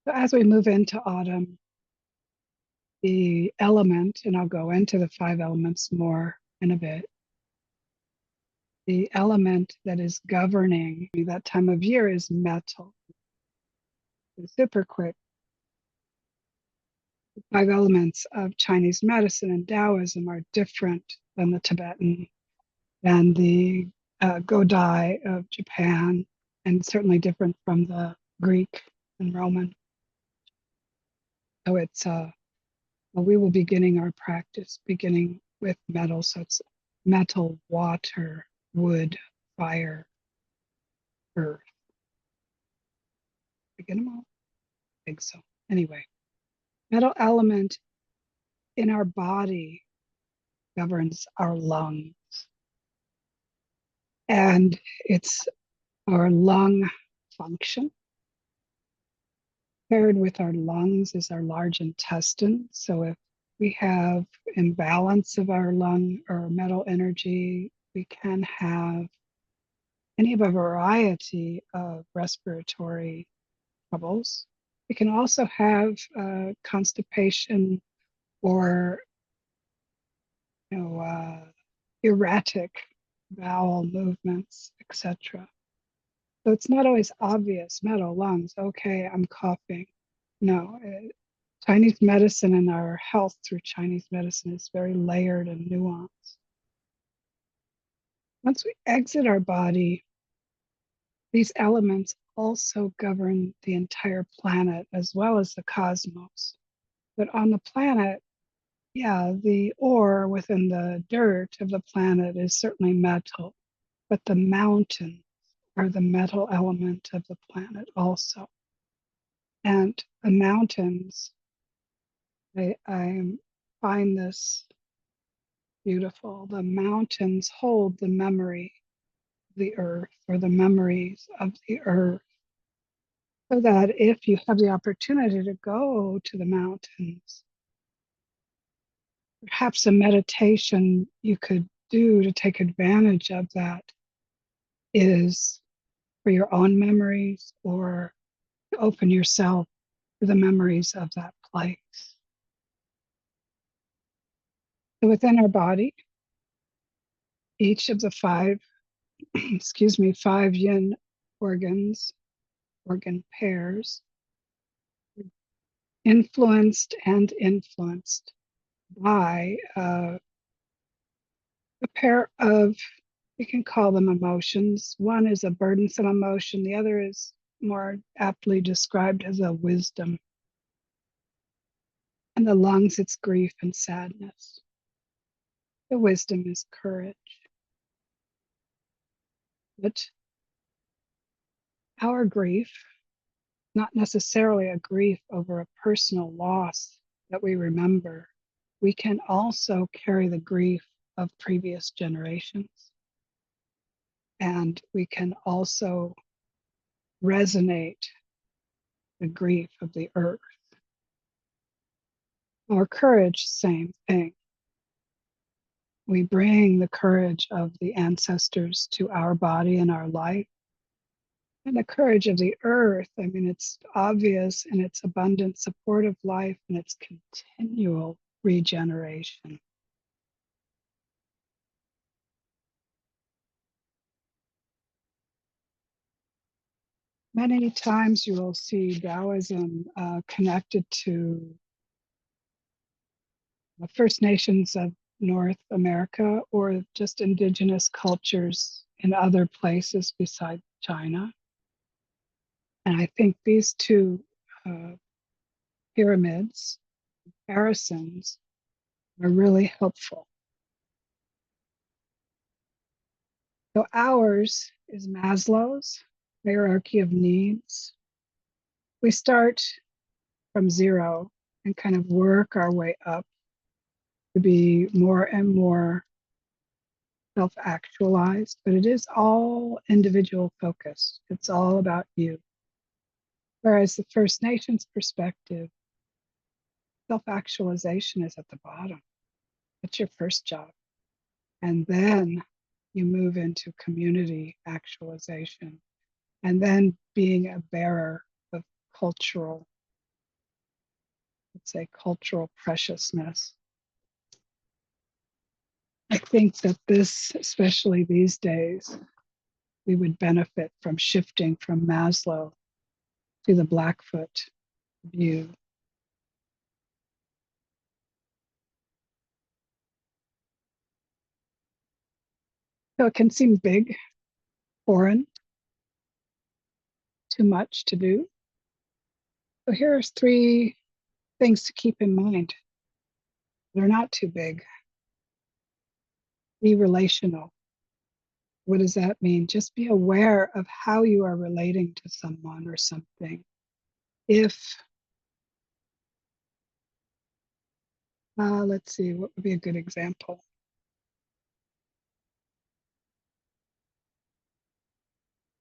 So as we move into autumn, the element, and I'll go into the five elements more in a bit, the element that is governing that time of year is metal. Super quick. The five elements of Chinese medicine and Taoism are different than the Tibetan and the Godai of Japan, and certainly different from the Greek and Roman. So it's well, we will be beginning our practice beginning with metal. So it's metal, water, wood, fire, earth. Begin them all? I think so. Anyway, metal element in our body governs our lungs. And it's our lung function. Paired with our lungs is our large intestine. So if we have imbalance of our lung or metal energy, we can have any of a variety of respiratory troubles. We can also have constipation or erratic bowel movements, etc. So it's not always obvious, metal, lungs, okay, I'm coughing. No, Chinese medicine and our health through Chinese medicine is very layered and nuanced. Once we exit our body, these elements also govern the entire planet as well as the cosmos. But on the planet, yeah, the ore within the dirt of the planet is certainly metal, but the mountains are the metal element of the planet also. And the mountains, I find this beautiful. The mountains hold the memory of the earth or the memories of the earth. So that if you have the opportunity to go to the mountains, perhaps a meditation you could do to take advantage of that is for your own memories or to open yourself to the memories of that place. So within our body, each of the five, five yin organs, organ pairs, influenced by a pair of, we can call them emotions. One is a burdensome emotion, the other is more aptly described as a wisdom. And the lungs, it's grief and sadness. The wisdom is courage. But our grief, not necessarily a grief over a personal loss that we remember, we can also carry the grief of previous generations. And we can also resonate the grief of the earth. Or courage, same thing. We bring the courage of the ancestors to our body and our life. And the courage of the earth, I mean, it's obvious in its abundant support of life and its continual regeneration. Many times you will see Taoism connected to the First Nations of North America or just indigenous cultures in other places besides China. And I think these two pyramids, comparisons, are really helpful. So ours is Maslow's hierarchy of needs. We start from zero and kind of work our way up to be more and more self-actualized, but it is all individual focused. It's all about you. Whereas the First Nations perspective, self-actualization is at the bottom. That's your first job. And then you move into community actualization and then being a bearer of cultural let's say, cultural preciousness. I think that this, especially these days, we would benefit from shifting from Maslow to the Blackfoot view. So it can seem big, foreign, too much to do. So here's 3 things to keep in mind. They're not too big. Be relational. What does that mean? Just be aware of how you are relating to someone or something. If, let's see, what would be a good example?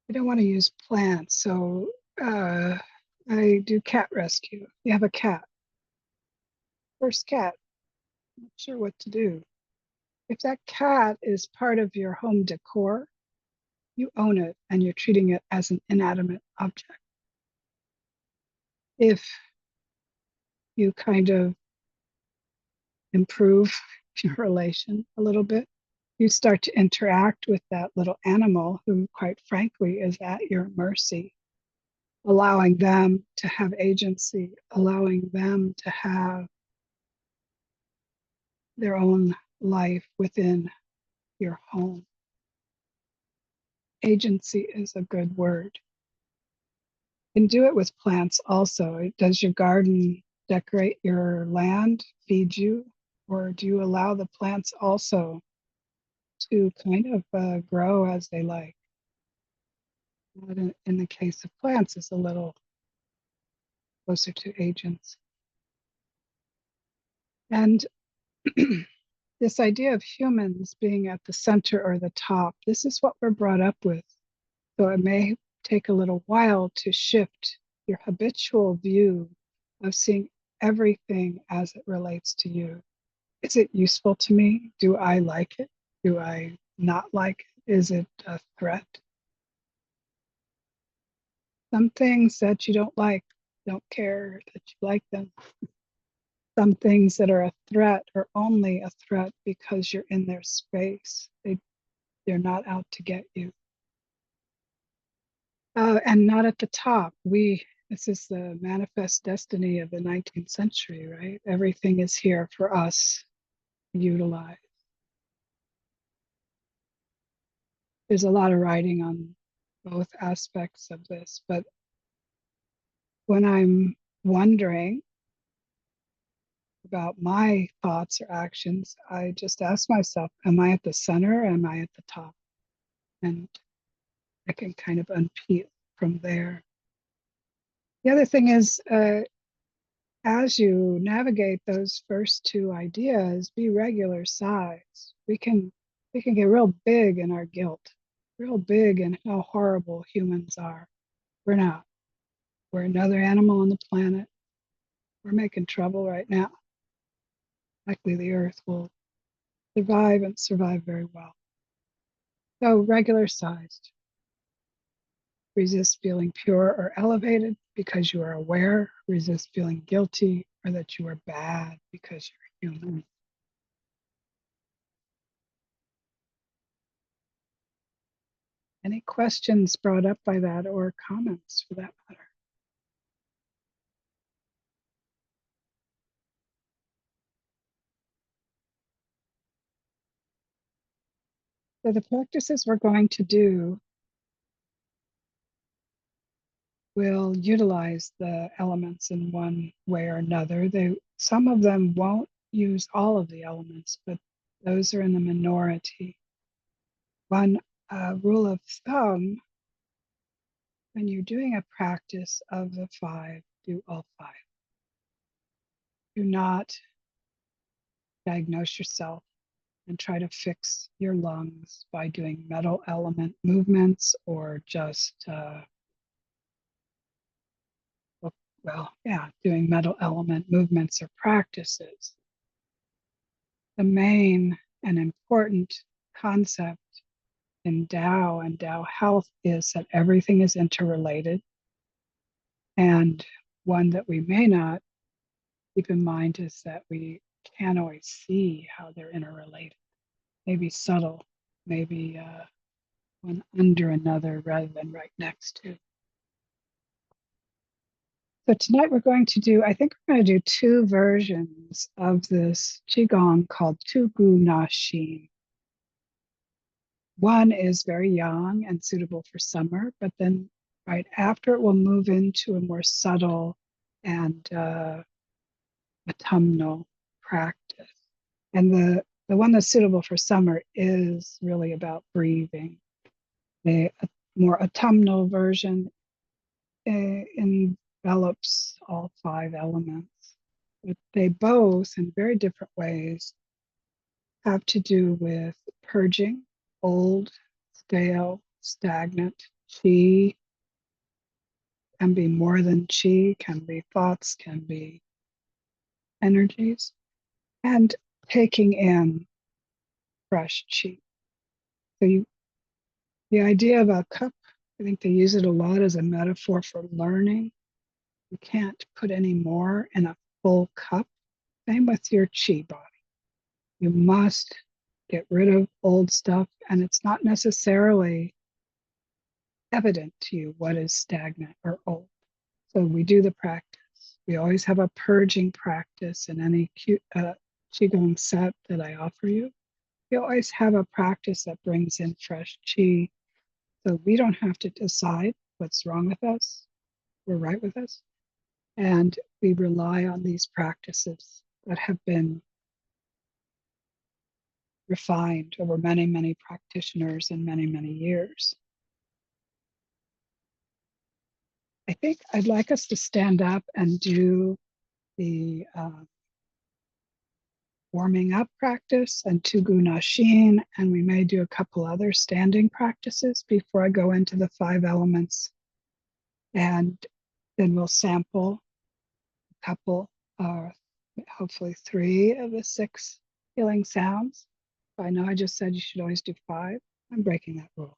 I don't want to use plants, so I do cat rescue. You have a cat, first cat, not sure what to do. If that cat is part of your home decor, you own it and you're treating it as an inanimate object. If you kind of improve your relation a little bit, you start to interact with that little animal who, quite frankly, is at your mercy, allowing them to have agency, allowing them to have their own life within your home. Agency is a good word. And do it with plants also. Does your garden decorate your land, feed you, or do you allow the plants also to kind of grow as they like? In the case of plants, is a little closer to agents. And this idea of humans being at the center or the top, this is what we're brought up with. So it may take a little while to shift your habitual view of seeing everything as it relates to you. Is it useful to me? Do I like it? Do I not like it? Is it a threat? Some things that you don't care that you like them. Some things that are a threat are only a threat because you're in their space. They're not out to get you. And not at the top. This is the manifest destiny of the 19th century, right? Everything is here for us to utilize. There's a lot of writing on both aspects of this, but when I'm wondering about my thoughts or actions, I just ask myself, am I at the center or am I at the top? And I can kind of unpeel from there. The other thing is, as you navigate those first 2 ideas, be regular size. We can get real big in our guilt, real big in how horrible humans are. We're not. We're another animal on the planet. We're making trouble right now. Likely the earth will survive and survive very well. So regular sized. Resist feeling pure or elevated because you are aware. Resist feeling guilty or that you are bad because you're human. Any questions brought up by that or comments for that matter? So the practices we're going to do will utilize the elements in one way or another. Some of them won't use all of the elements, but those are in the minority. One rule of thumb, when you're doing a practice of the 5, do all 5. Do not diagnose yourself and try to fix your lungs by doing metal element movements or just, doing metal element movements or practices. The main and important concept in Tao and Tao health is that everything is interrelated. And one that we may not keep in mind is that we can't always see how they're interrelated. Maybe subtle, maybe one under another rather than right next to. So tonight we're going to do, I think we're going to do two versions of this Qigong called Tu Gu Na Xin. One is very young and suitable for summer, but then right after it will move into a more subtle and autumnal practice. And the one that's suitable for summer is really about breathing. The more autumnal version envelops all five elements. But they both, in very different ways, have to do with purging old, stale, stagnant chi. Can be more than chi, can be thoughts, can be energies, and taking in fresh chi. So the idea of a cup, I think they use it a lot as a metaphor for learning. You can't put any more in a full cup. Same with your chi body. You must get rid of old stuff, and it's not necessarily evident to you what is stagnant or old. So we do the practice. We always have a purging practice in any Qigong set that I offer you. We always have a practice that brings in fresh chi. So we don't have to decide what's wrong with us. We're right with us. And we rely on these practices that have been refined over many, many practitioners and many, many years. I think I'd like us to stand up and do the warming up practice and Tu Gu Na Xin, and we may do a couple other standing practices before I go into the five elements. And then we'll sample a couple, hopefully 3 of the 6 healing sounds. I know I just said you should always do 5. I'm breaking that rule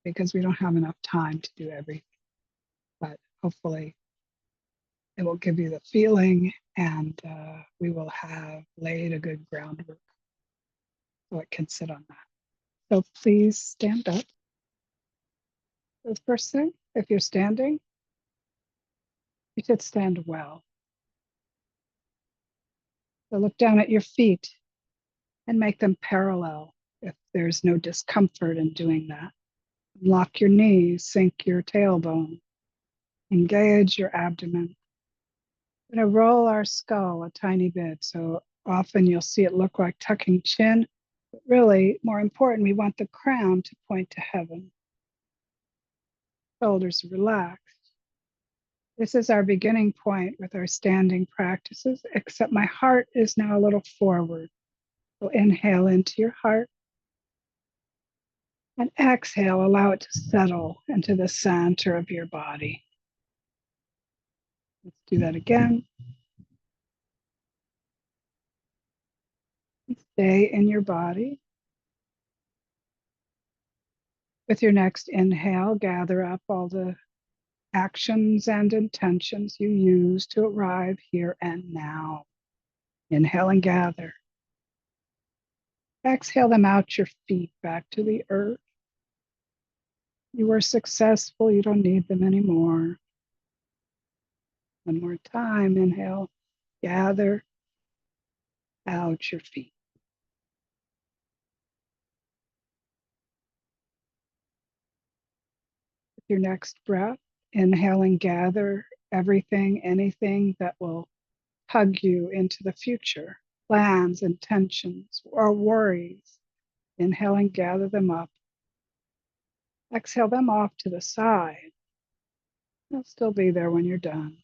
because we don't have enough time to do everything. But hopefully it will give you the feeling, and we will have laid a good groundwork so it can sit on that. So please stand up. The first thing, if you're standing, you should stand well. So look down at your feet and make them parallel if there's no discomfort in doing that. Lock your knees, sink your tailbone, engage your abdomen. We're going to roll our skull a tiny bit. So often you'll see it look like tucking chin, but really, more important, we want the crown to point to heaven. Shoulders relaxed. This is our beginning point with our standing practices, except my heart is now a little forward. So inhale into your heart. And exhale, allow it to settle into the center of your body. Let's do that again. Stay in your body. With your next inhale, gather up all the actions and intentions you use to arrive here and now. Inhale and gather. Exhale them out your feet back to the earth. You were successful. You don't need them anymore. One more time. Inhale. Gather out your feet. With your next breath, inhale and gather everything, anything that will hug you into the future. Plans, intentions, or worries. Inhale and gather them up. Exhale them off to the side. They'll still be there when you're done.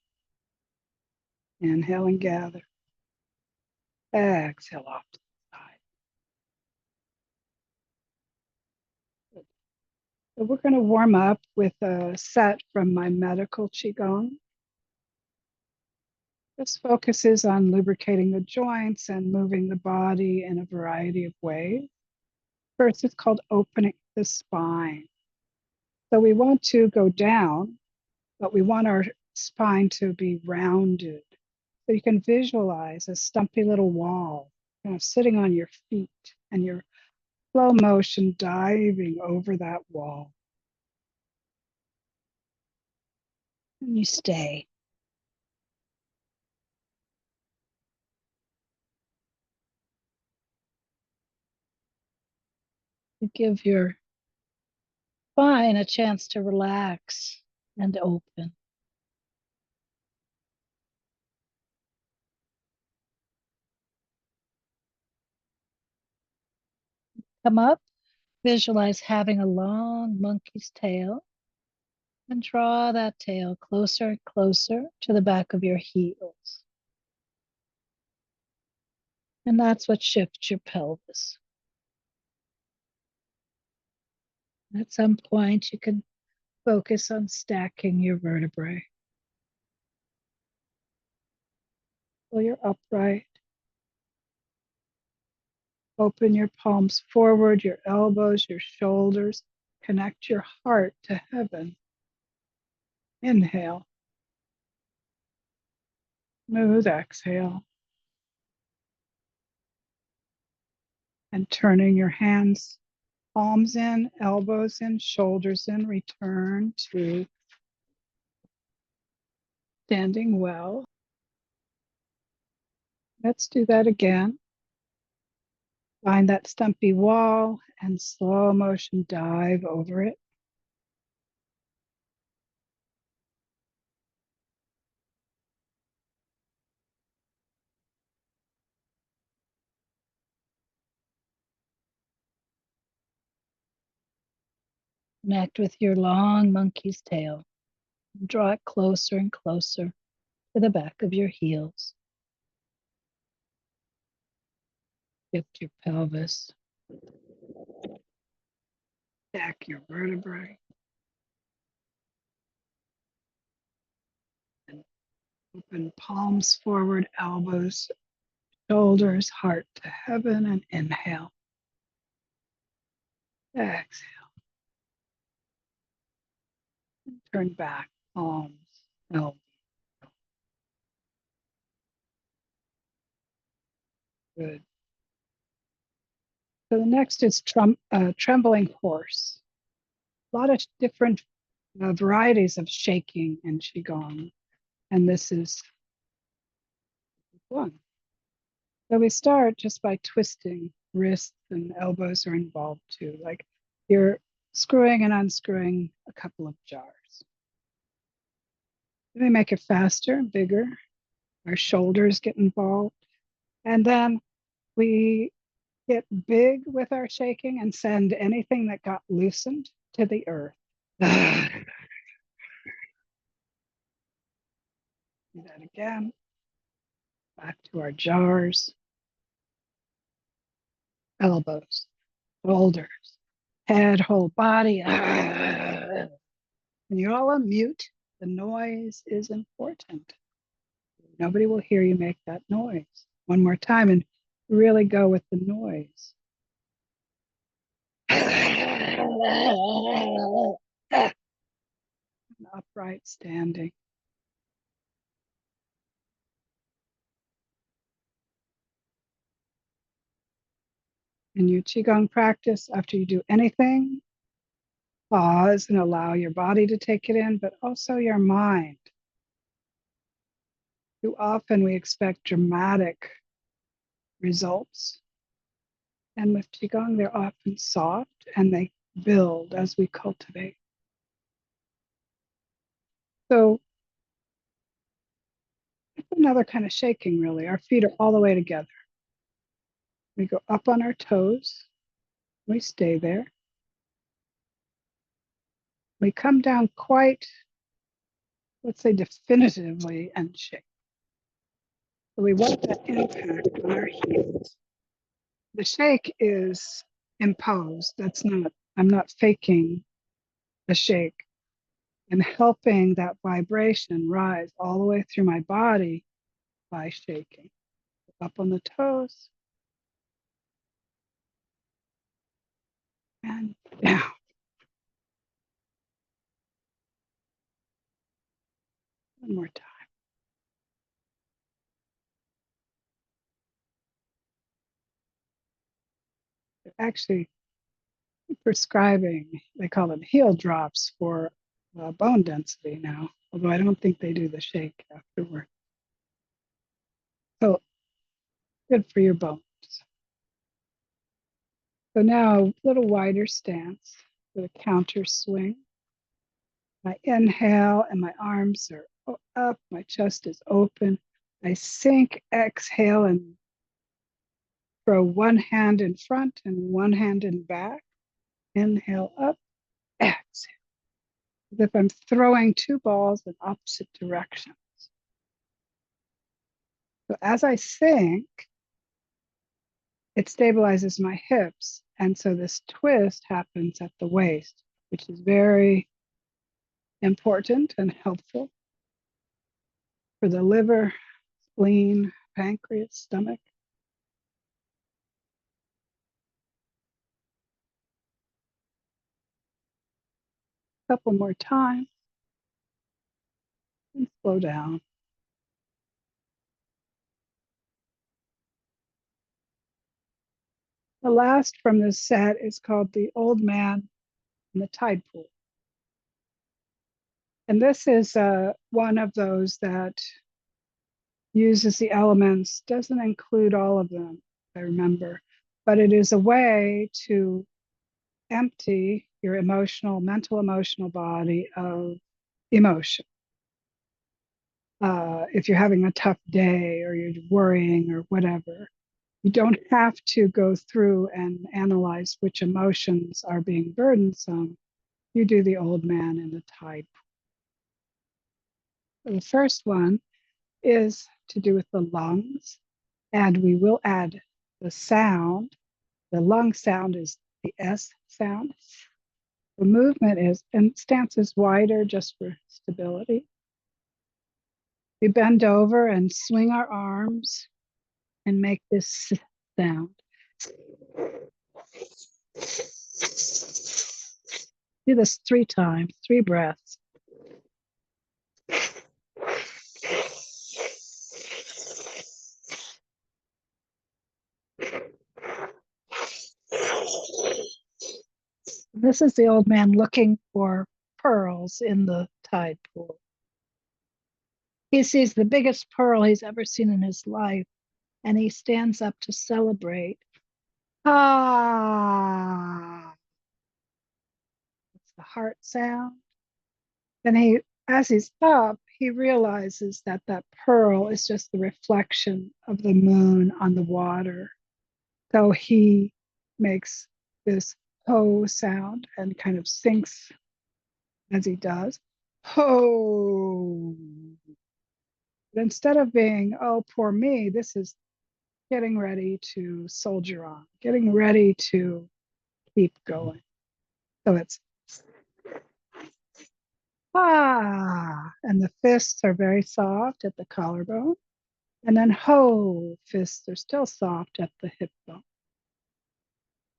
Inhale and gather. Exhale off to the side. So we're going to warm up with a set from my medical Qigong. This focuses on lubricating the joints and moving the body in a variety of ways. First, it's called opening the spine. So we want to go down, but we want our spine to be rounded. So you can visualize a stumpy little wall, kind of sitting on your feet, and you're slow motion diving over that wall. And you stay. You give your spine a chance to relax and open. Come up, visualize having a long monkey's tail, and draw that tail closer and closer to the back of your heels. And that's what shifts your pelvis. At some point, you can focus on stacking your vertebrae. So you're upright. Open your palms forward, your elbows, your shoulders. Connect your heart to heaven. Inhale. Smooth exhale. And turning your hands, palms in, elbows in, shoulders in. Return to standing well. Let's do that again. Find that stumpy wall and slow motion dive over it. Connect with your long monkey's tail. Draw it closer and closer to the back of your heels. Lift your pelvis. Stack your vertebrae. And open palms forward, elbows, shoulders, heart to heaven, and inhale. Exhale. And turn back, palms, elbows. Good. So the next is trembling horse. A lot of different varieties of shaking and Qigong, and this is one. So we start just by twisting. Wrists and elbows are involved too. Like you're screwing and unscrewing a couple of jars. We make it faster, bigger. Our shoulders get involved. And then we get big with our shaking and send anything that got loosened to the earth. Do that again. Back to our jars. Elbows, shoulders, head, whole body. And you're all on mute. The noise is important. Nobody will hear you make that noise. One more time and really go with the noise. Upright standing. In your Qigong practice, after you do anything, pause and allow your body to take it in, but also your mind. Too often we expect dramatic results. And with Qigong, they're often soft and they build as we cultivate. So it's another kind of shaking, really. Our feet are all the way together. We go up on our toes. We stay there. We come down quite, let's say, definitively and shake. So we want that impact on our heels. The shake is imposed. I'm not faking the shake. I'm helping that vibration rise all the way through my body by shaking. Up on the toes and down. One more time. actually prescribing, they call them heel drops for bone density now, although I don't think they do the shake afterward. So good for your bones. So now a little wider stance with a counter swing. I inhale and my arms are up, my chest is open. I sink, exhale, and throw one hand in front and one hand in back. Inhale up, exhale. As if I'm throwing two balls in opposite directions. So as I sink, it stabilizes my hips. And so this twist happens at the waist, which is very important and helpful for the liver, spleen, pancreas, stomach. A couple more times and slow down. The last from this set is called The Old Man in the Tide Pool. And this is one of those that uses the elements, doesn't include all of them, I remember, but it is a way to empty your mental, emotional body of emotion. If you're having a tough day or you're worrying or whatever, you don't have to go through and analyze which emotions are being burdensome. You do the old man in the tide. The first one is to do with the lungs, and we will add the sound. The lung sound is the S sound. The movement is, and stance is wider just for stability. We bend over and swing our arms and make this sound. Do this 3 times, 3 breaths. This is the old man looking for pearls in the tide pool. He sees the biggest pearl he's ever seen in his life, and he stands up to celebrate. Ah, it's the heart sound. Then as he's up, he realizes that that pearl is just the reflection of the moon on the water. So he makes this ho sound and kind of sinks as he does. Ho. But instead of being, oh, poor me, this is getting ready to soldier on, getting ready to keep going. So it's and the fists are very soft at the collarbone. And then ho, fists are still soft at the hip bone.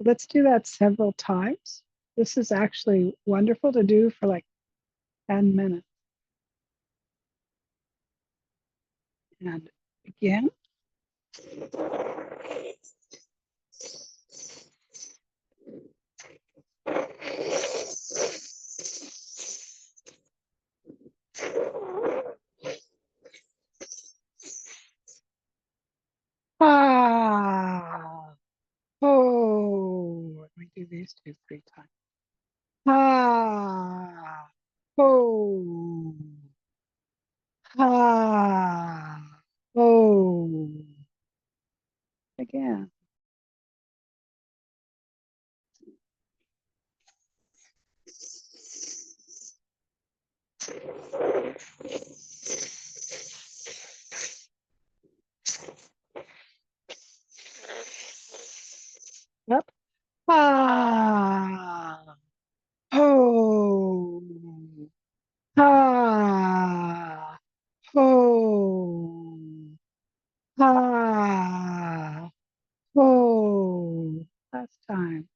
Let's do that several times. This is actually wonderful to do for like 10 minutes. And again. Ah, oh, let me do these 2, 3 times. Ah, oh, ah, oh. Again. Yep. Ah, oh, ah, oh, ah, oh. Last time.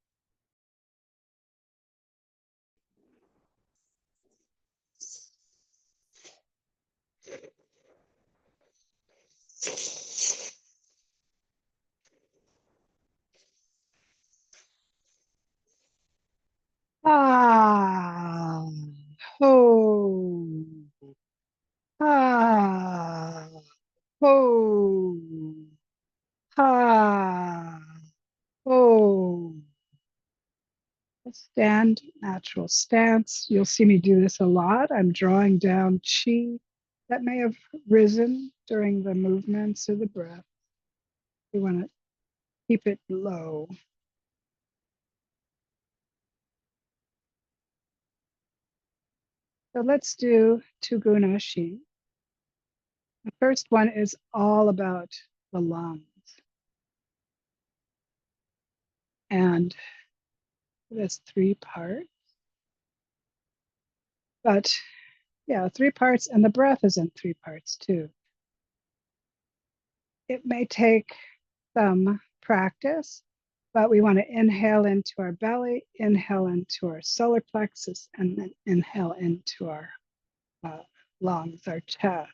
Stand, natural stance. You'll see me do this a lot. I'm drawing down chi that may have risen during the movements of the breath. We want to keep it low. So let's do Tuguna Shi. The first one is all about the lungs. And it has three parts. But yeah, three parts, and the breath is in three parts too. It may take some practice, but we want to inhale into our belly, inhale into our solar plexus, and then inhale into our uh, lungs, our chest.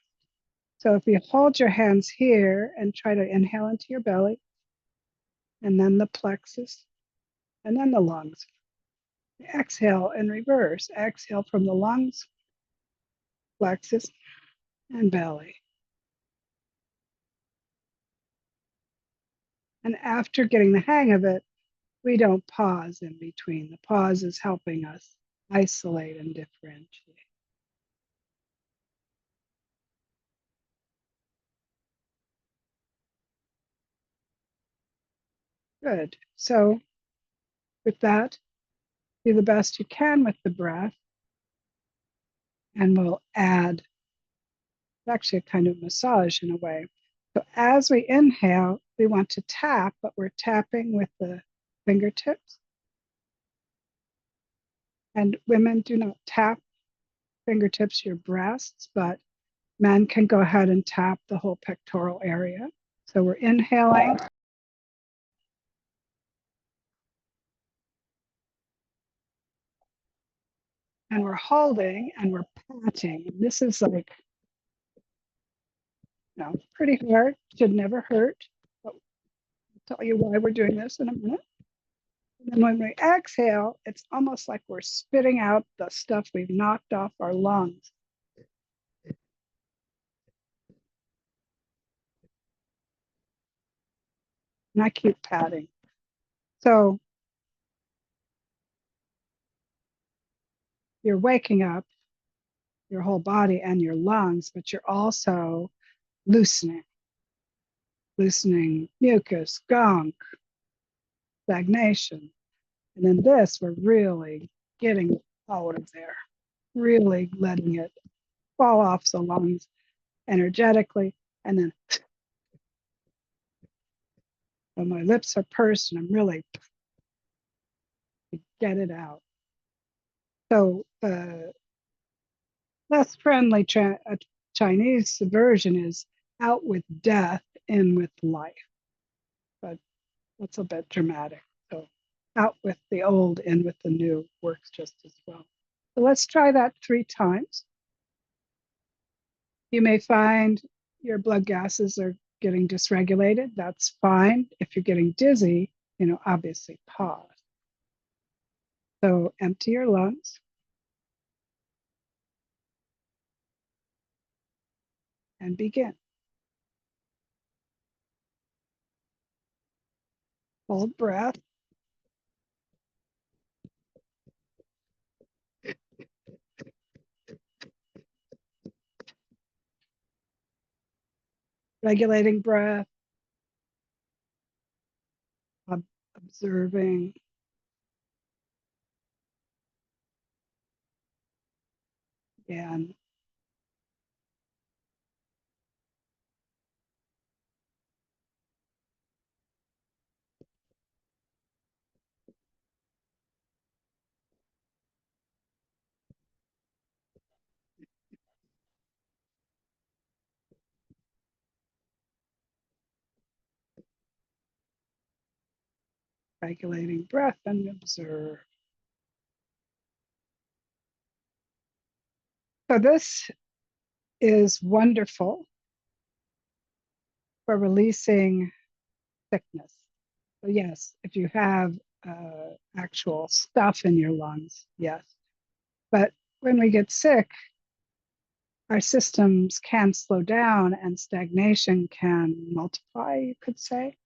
So if you hold your hands here and try to inhale into your belly, and then the plexus, and then the lungs. Exhale in reverse. Exhale from the lungs, plexus, and belly. And after getting the hang of it, we don't pause in between. The pause is helping us isolate and differentiate. Good. So with that, do the best you can with the breath, and we'll add actually a kind of massage in a way. So as we inhale, we want to tap, but we're tapping with the fingertips. And women do not tap fingertips your breasts, but men can go ahead and tap the whole pectoral area. So we're inhaling and we're holding and we're patting. This is like, pretty hard, should never hurt. But I'll tell you why we're doing this in a minute. And then when we exhale, it's almost like we're spitting out the stuff we've knocked off our lungs. And I keep patting. So you're waking up your whole body and your lungs, but you're also loosening, loosening mucus, gunk, stagnation. And in this, we're really getting out of there, really letting it fall off the lungs energetically. And then when my lips are pursed and I'm really get it out. So less friendly Chinese version is out with death, in with life. But that's a bit dramatic. So out with the old, in with the new works just as well. So let's try that 3 times. You may find your blood gases are getting dysregulated. That's fine. If you're getting dizzy, obviously pause. So empty your lungs and begin. Hold breath. Regulating breath, observing, and regulating breath and observe. So this is wonderful for releasing sickness. So yes, if you have actual stuff in your lungs, yes. But when we get sick, our systems can slow down and stagnation can multiply, you could say.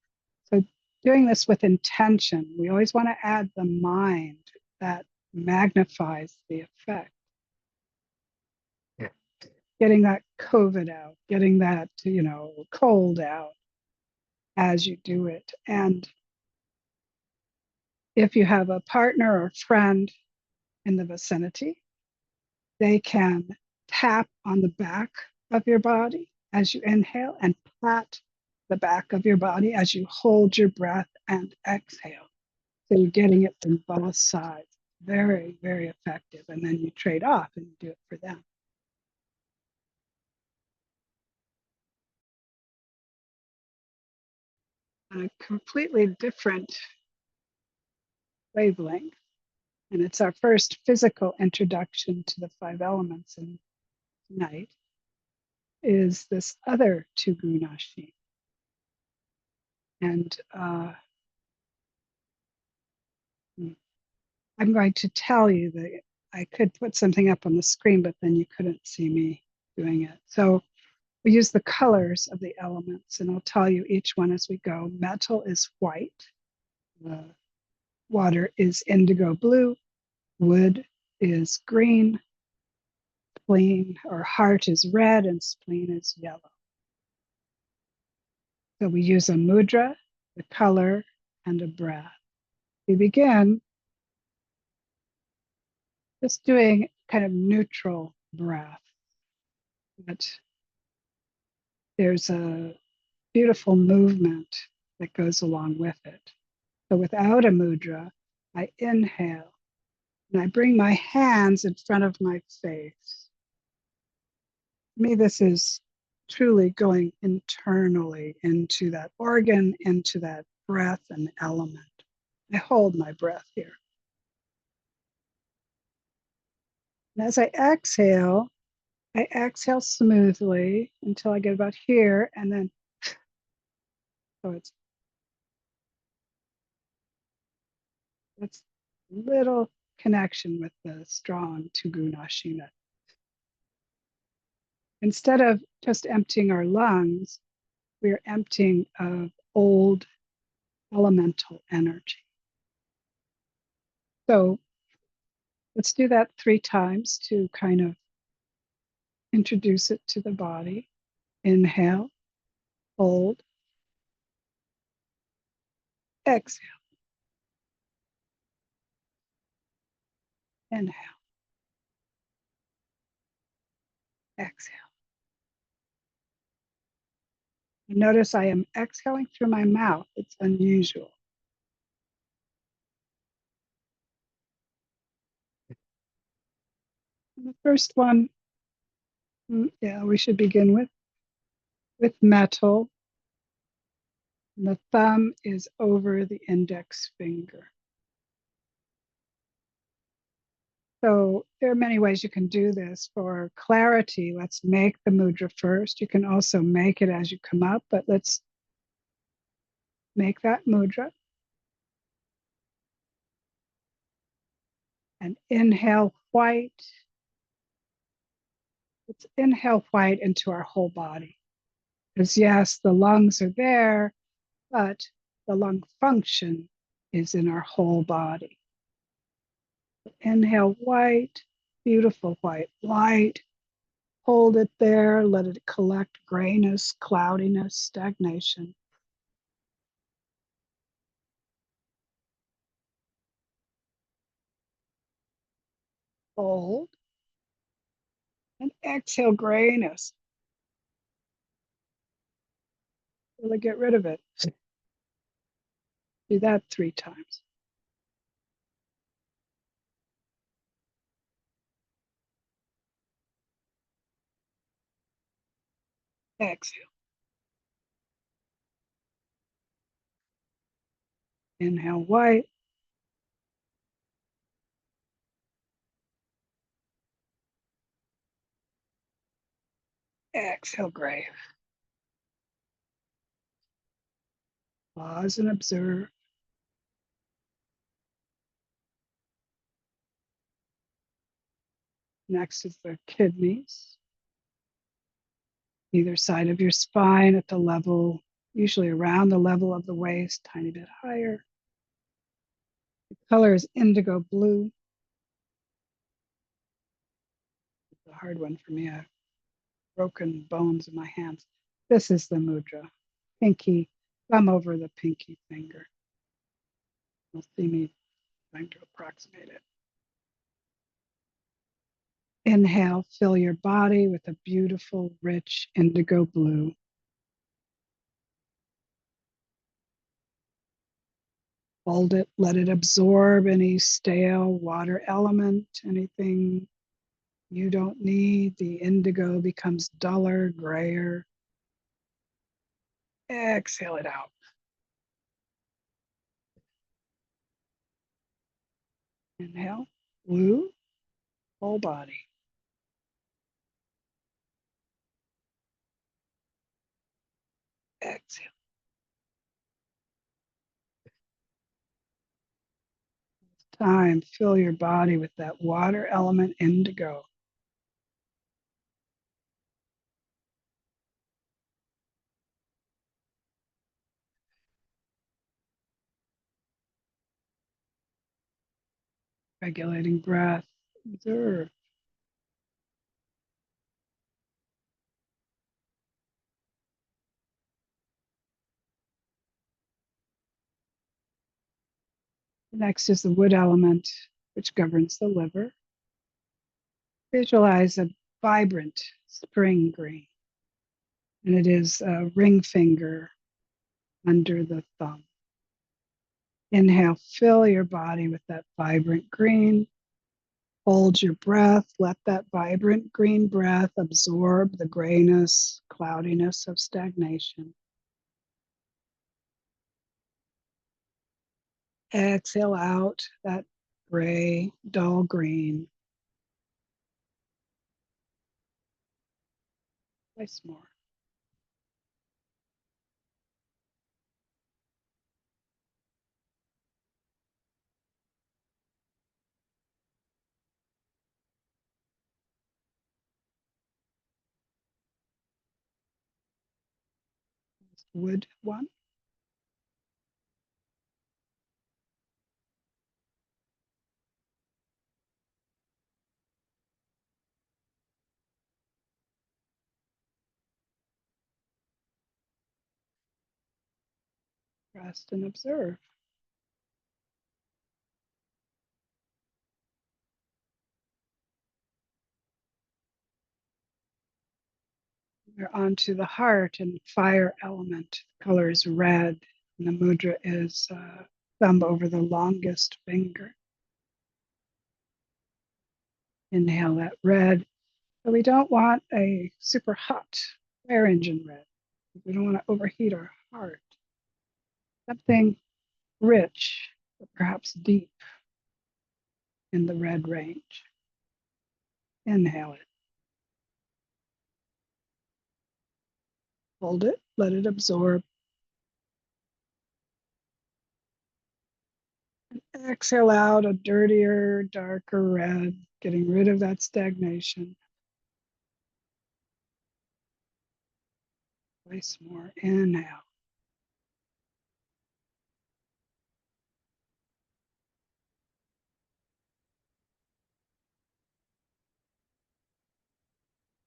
So doing this with intention, we always want to add the mind that magnifies the effect. Getting that COVID out, getting that, cold out as you do it. And if you have a partner or friend in the vicinity, they can tap on the back of your body as you inhale and pat the back of your body as you hold your breath and exhale. So you're getting it from both sides. Very, very effective. And then you trade off and you do it for them. On a completely different wavelength. And it's our first physical introduction to the five elements. And tonight is this other Tugunashi. And I'm going to tell you that I could put something up on the screen, but then you couldn't see me doing it. So we use the colors of the elements, and I'll tell you each one as we go. Metal is white. Water is indigo blue. Wood is green. Spleen or heart is red, and spleen is yellow. So we use a mudra, the color, and a breath. We begin just doing kind of neutral breath. But there's a beautiful movement that goes along with it. So without a mudra, I inhale and I bring my hands in front of my face. For me, this is truly going internally into that organ, into that breath and element. I hold my breath here. And as I exhale smoothly until I get about here, and then so it's little connection with the strong Tugunashina. Instead of just emptying our lungs, we're emptying of old elemental energy. So let's do that 3 times to kind of introduce it to the body. Inhale, hold, exhale, inhale, exhale. Notice I am exhaling through my mouth. It's unusual. And the first one, we should begin with metal. And the thumb is over the index finger. So there are many ways you can do this. For clarity, let's make the mudra first. You can also make it as you come up, but let's make that mudra. And inhale white. Let's inhale white into our whole body. Because yes, the lungs are there, but the lung function is in our whole body. Inhale white, beautiful white light. Hold it there, let it collect grayness, cloudiness, stagnation. Hold. And exhale grayness. Really get rid of it. Do that 3 times. Exhale. Inhale white. Exhale gray. Pause and observe. Next is the kidneys. Either side of your spine at the level, usually around the level of the waist, tiny bit higher. Color is indigo blue. It's a hard one for me. I've broken bones in my hands. This is the mudra. Pinky, thumb over the pinky finger. You'll see me trying to approximate it. Inhale, fill your body with a beautiful, rich indigo blue. Hold it, let it absorb any stale water element, anything you don't need. The indigo becomes duller, grayer. Exhale it out. Inhale, blue, whole body. Exhale. Time, fill your body with that water element indigo. Regulating breath. Observe. Next is the wood element, which governs the liver. Visualize a vibrant spring green, and it is a ring finger under the thumb. Inhale, fill your body with that vibrant green. Hold your breath. Let that vibrant green breath absorb the grayness, cloudiness of stagnation. Exhale out that gray, dull green. Twice more. Wood one. Rest and observe. We're onto the heart and fire element. Color is red, and the mudra is thumb over the longest finger. Inhale that red. But we don't want a super hot fire engine red. We don't want to overheat our heart. Something rich, but perhaps deep in the red range. Inhale it. Hold it. Let it absorb. Exhale out a dirtier, darker red, getting rid of that stagnation. Twice more. Inhale.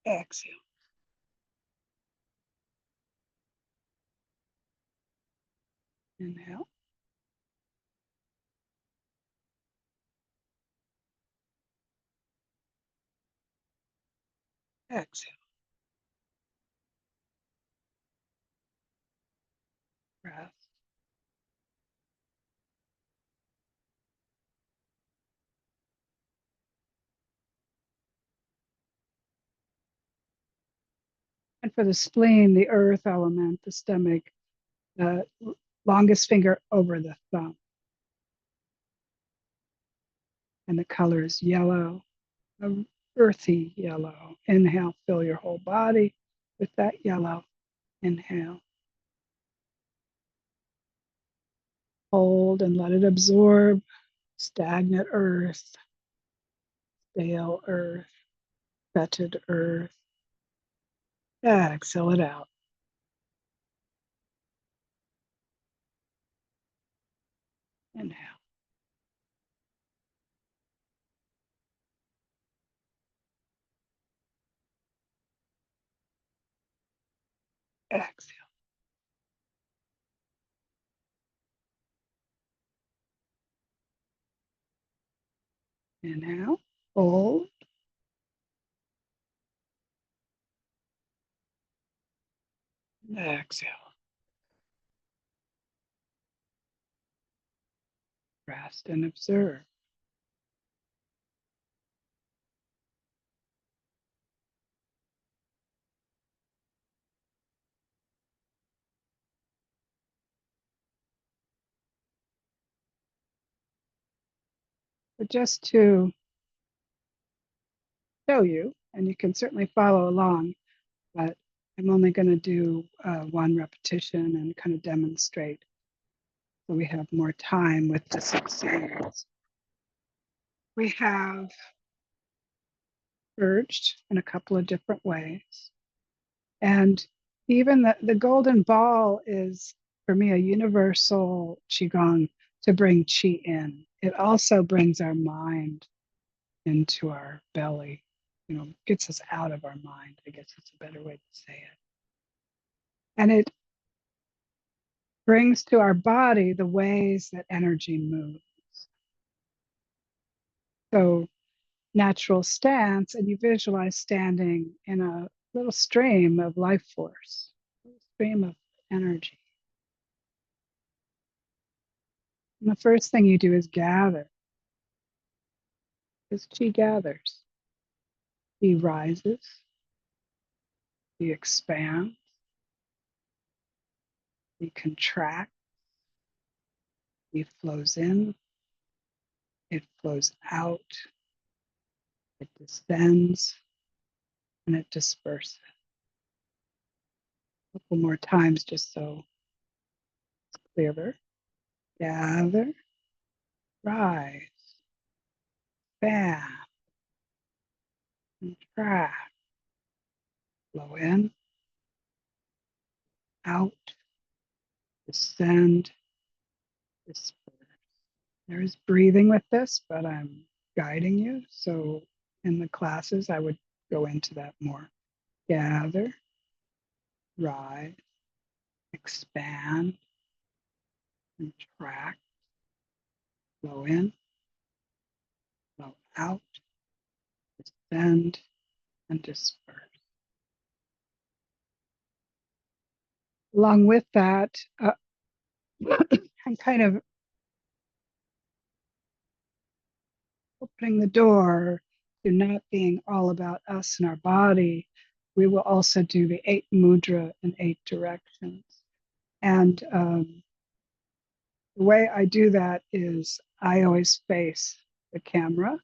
Exhale. Inhale. Exhale. Breath. And for the spleen, the earth element, the stomach, the longest finger over the thumb. And the color is yellow, a earthy yellow. Inhale, fill your whole body with that yellow. Inhale. Hold and let it absorb. Stagnant earth, stale earth, fetid earth. Exhale it out. Inhale. Exhale. Inhale. Hold. Exhale. Rest and observe. But just to show you, and you can certainly follow along, but I'm only going to do one repetition and kind of demonstrate so we have more time with this experience. We have urged in a couple of different ways. And even the golden ball is, for me, a universal Qigong to bring Qi in. It also brings our mind into our belly, gets us out of our mind. I guess that's a better way to say it. And it brings to our body the ways that energy moves. So, natural stance, and you visualize standing in a little stream of life force, a stream of energy. And the first thing you do is gather, because Qi gathers. He rises, he expands, he contracts, he flows in, it flows out, it descends, and it disperses. A couple more times just so it's clearer. Gather, rise, expand, contract, flow in, out, descend, disperse. There is breathing with this, but I'm guiding you. So in the classes, I would go into that more. Gather, rise, expand, contract, flow in, flow out, descend, and disperse. Along with that, I'm kind of opening the door to not being all about us and our body. We will also do the 8 mudra in 8 directions. And the way I do that is I always face the camera,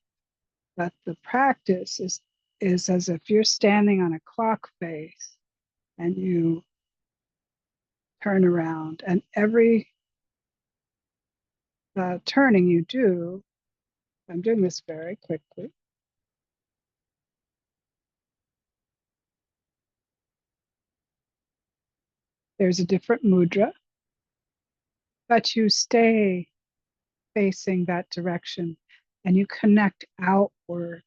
but the practice is as if you're standing on a clock face and you turn around, and every turning you do, I'm doing this very quickly, there's a different mudra, but you stay facing that direction and you connect outward,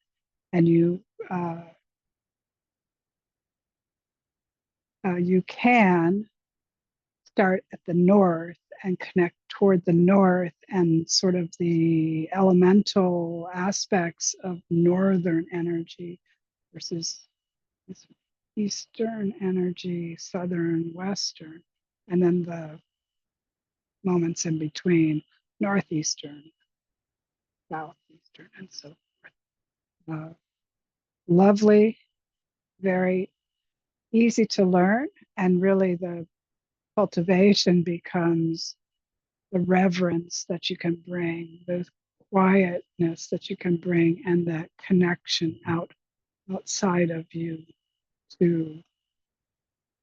and you can start at the north and connect toward the north and sort of the elemental aspects of northern energy versus this eastern energy, southern, western, and then the moments in between, northeastern, southeastern, and so forth. Lovely, very easy to learn, and really the cultivation becomes the reverence that you can bring, the quietness that you can bring, and that connection outside of you to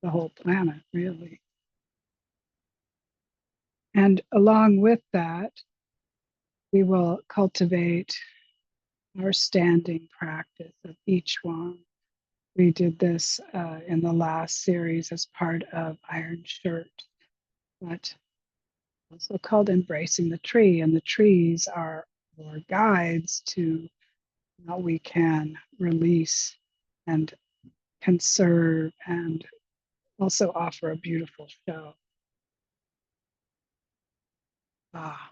the whole planet, really. And along with that, we will cultivate our standing practice of each one. We did this in the last series as part of Iron Shirt, but also called Embracing the Tree. And the trees are our guides to how we can release and conserve and also offer a beautiful show. Ah,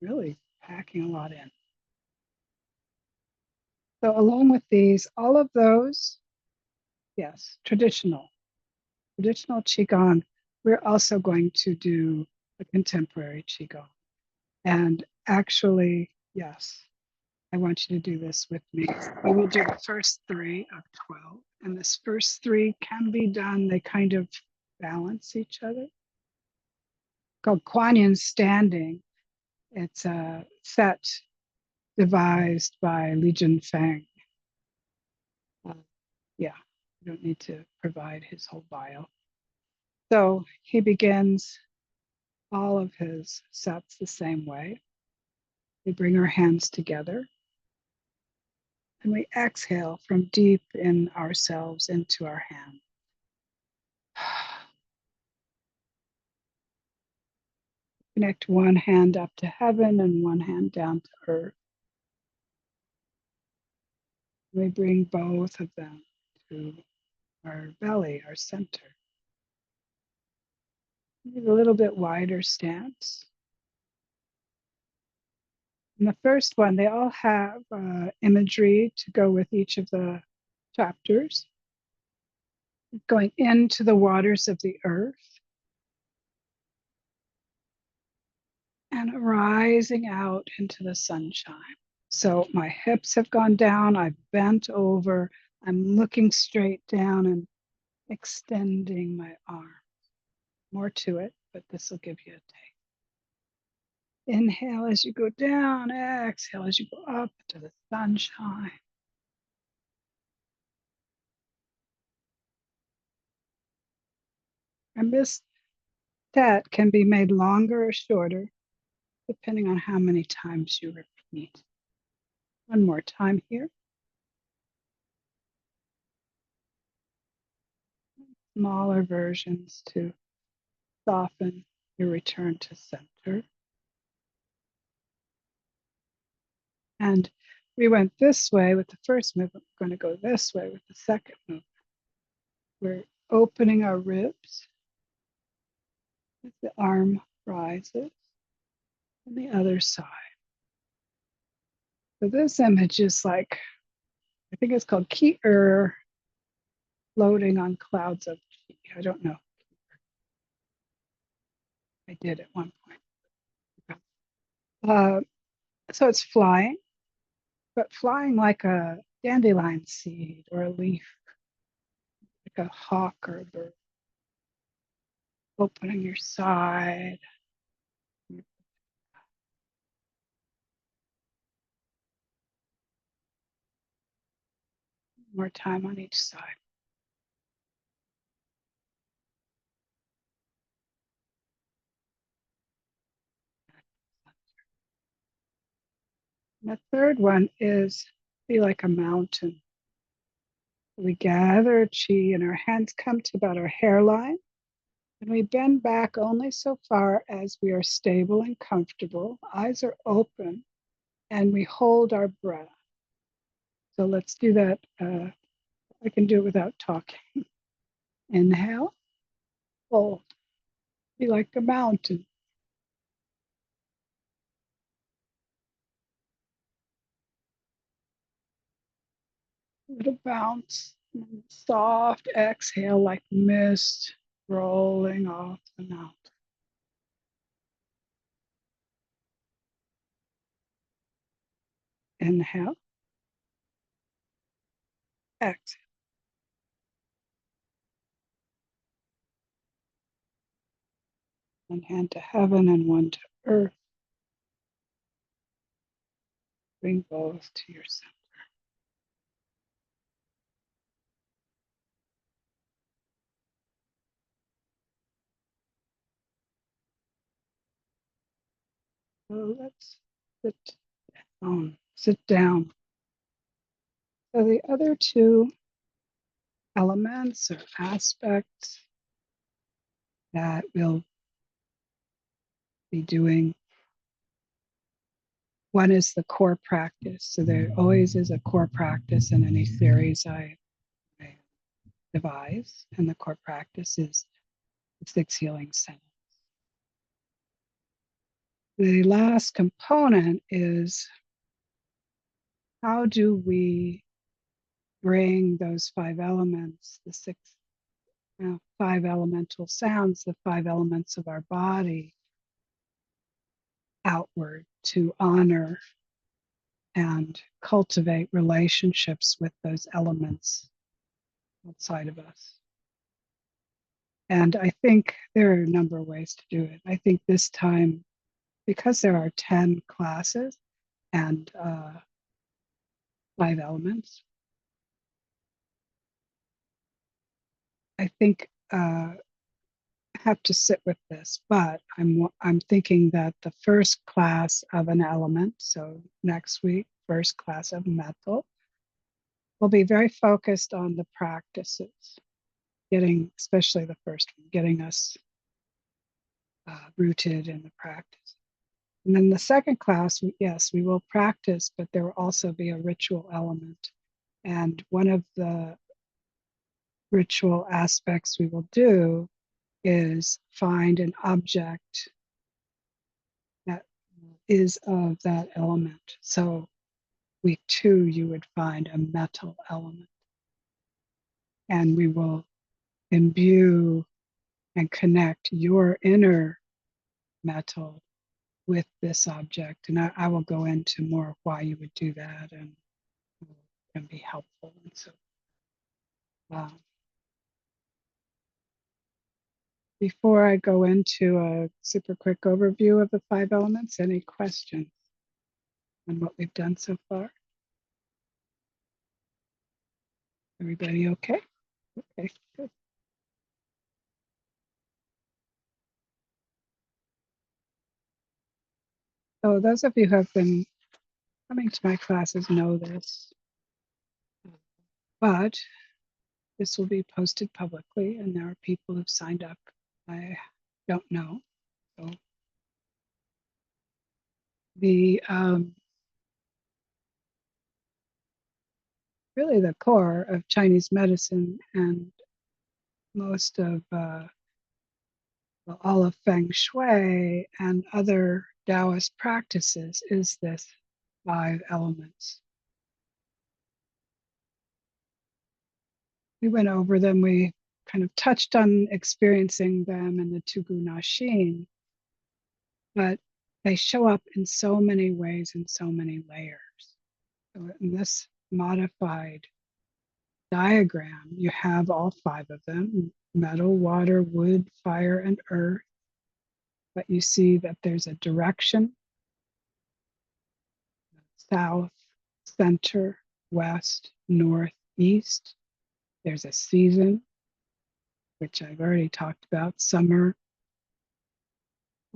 really packing a lot in. So along with these, all of those, yes, traditional Qigong. We're also going to do a contemporary Qigong. And actually, yes, I want you to do this with me. We will do the first three of 12. And this first three can be done, they kind of balance each other. Called Kuan Yin Standing. It's a set devised by Li Junfeng. Uh, yeah, you don't need to provide his whole bio. So he begins all of his sets the same way. We bring our hands together and we exhale from deep in ourselves into our hand. Connect one hand up to heaven and one hand down to earth. We bring both of them to our belly, our center. A little bit wider stance. And the first one, they all have imagery to go with each of the chapters. Going into the waters of the earth and rising out into the sunshine. So my hips have gone down, I've bent over, I'm looking straight down and extending my arm. More to it, but this will give you a taste. Inhale as you go down, exhale as you go up to the sunshine. And this set can be made longer or shorter, depending on how many times you repeat. One more time here. Smaller versions to soften your return to center. And we went this way with the first movement. We're going to go this way with the second movement. We're opening our ribs as the arm rises on the other side. So this image is like, I think it's called Ki floating on clouds of Qi. I don't know. I did at one point. So it's flying, but flying like a dandelion seed or a leaf, like a hawk or a bird. Opening your side. More time on each side. And the third one is be like a mountain. We gather chi and our hands come to about our hairline. And we bend back only so far as we are stable and comfortable. Eyes are open and we hold our breath. So let's do that. I can do it without talking. Inhale, hold, be like a mountain. Little bounce, soft exhale like mist rolling off the mountain. Inhale, exhale. One hand to heaven and one to earth. Bring both to your center. So let's sit down. So the other two elements or aspects that we'll be doing, one is the core practice. So there always is a core practice in any series I devise and the core practice is the 6 healing sounds. The last component is, how do we bring those 5 elements, the 6 5 elemental sounds, the 5 elements of our body, outward to honor and cultivate relationships with those elements outside of us. And I think there are a number of ways to do it. I think this time, because there are 10 classes and 5 elements, I think I have to sit with this, but I'm thinking that the first class of an element, so next week, first class of metal, will be very focused on the practices, especially the first one, getting us rooted in the practice. And then the second class, yes, we will practice, but there will also be a ritual element. And one of the ritual aspects we will do is find an object that is of that element. So week 2, you would find a metal element. And we will imbue and connect your inner metal with this object. And I will go into more of why you would do that and be helpful. And so before I go into a super quick overview of the 5 elements, any questions on what we've done so far? Everybody okay? Okay, good. So those of you who have been coming to my classes know this, but this will be posted publicly, and there are people who've signed up I don't know. So the really the core of Chinese medicine and most of all of Feng Shui and other Taoist practices is this 5 elements. We went over them. We kind of touched on experiencing them in the Tugu Nashin, but they show up in so many ways, in so many layers. So in this modified diagram, you have all 5 of them: metal, water, wood, fire, and earth. But you see that there's a direction: south, center, west, north, east. There's a season, which I've already talked about: summer,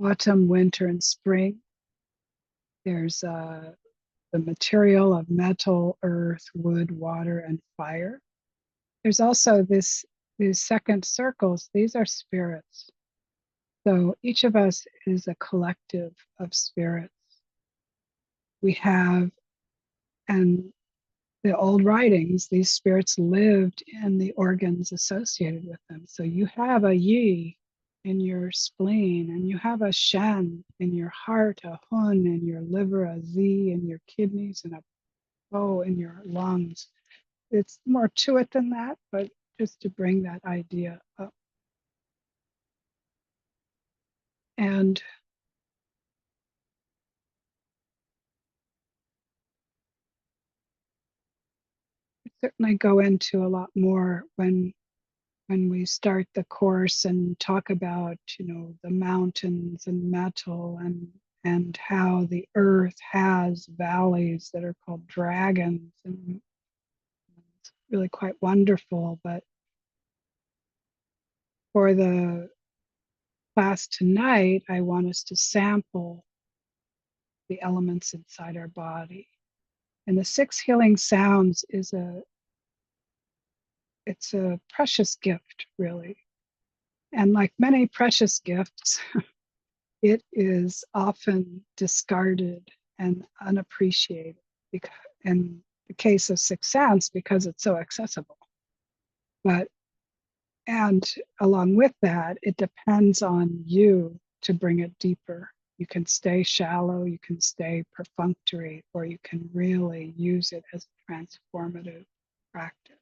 autumn, winter, and spring. There's the material of metal, earth, wood, water, and fire. There's also these second circles. These are spirits. So each of us is a collective of spirits. We have, and the old writings, these spirits lived in the organs associated with them. So you have a yi in your spleen, and you have a shen in your heart, a hun in your liver, a zi in your kidneys, and a po in your lungs. It's more to it than that, but just to bring that idea up. And certainly go into a lot more when we start the course and talk about, the mountains and metal and how the earth has valleys that are called dragons, and it's really quite wonderful. But for the class tonight, I want us to sample the elements inside our body. And the 6 healing sounds it's a precious gift, really. And like many precious gifts, it is often discarded and unappreciated, because, in the case of 6 sounds, because it's so accessible. But And along with that, it depends on you to bring it deeper. You can stay shallow, you can stay perfunctory, or you can really use it as a transformative practice.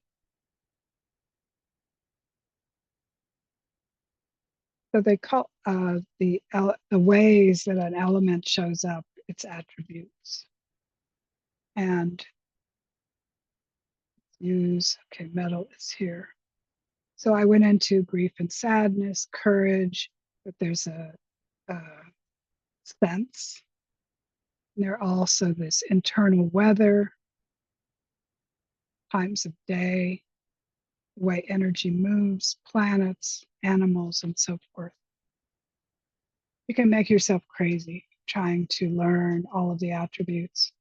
So they call the ways that an element shows up, its attributes. And use, okay, metal is here. So I went into grief and sadness, courage, but there's a sense. And there are also this internal weather, times of day, the way energy moves, planets, animals, and so forth. You can make yourself crazy trying to learn all of the attributes.